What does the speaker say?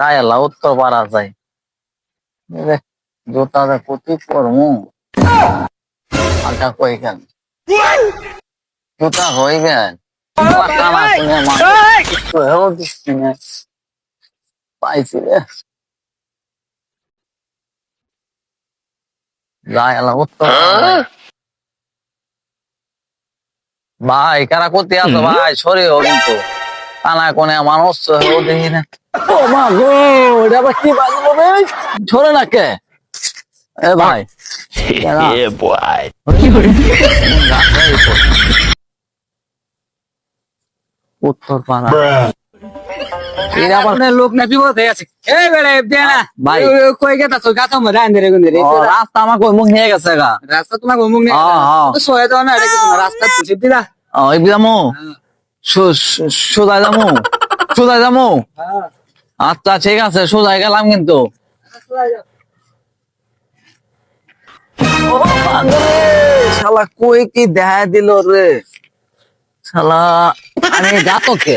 যাই এলা উত্তর পাড়া যাই জোতা কতি করমু আটা কই কেন জোতা হয়ে গেল কানা শুনে পাইছি রে যাই এলা উত্তর ভাই কারা করতে আছো ভাই সরি ও কিন্তু কানা কোনে মানুষ দেখি না ও মা গো এটা আবার কি বাজলো রে ঝরে না কে এ ভাই Yeah, boy. উত্তর পাড়া এরা আবার লোক না বিপদ হয়ে আছে এই বেড়ে দে না ভাই। কই গেতাছ গাছ মধ্যে আইন রে গুন রে রাস্তা আমার কই মুখ নিয়ে গেছে গা রাস্তা তোমার মুখ নেই তো সয়ে দাও না এটা কিছু না রাস্তা পুষে দিলা ওই বিদামু সোজাই যামু সোজাই যামু আচ্ছা ঠিক আছে সোজাই গেলাম কিন্তু শালা কই কি দেখা দিল রে শালা আমি যাতো কে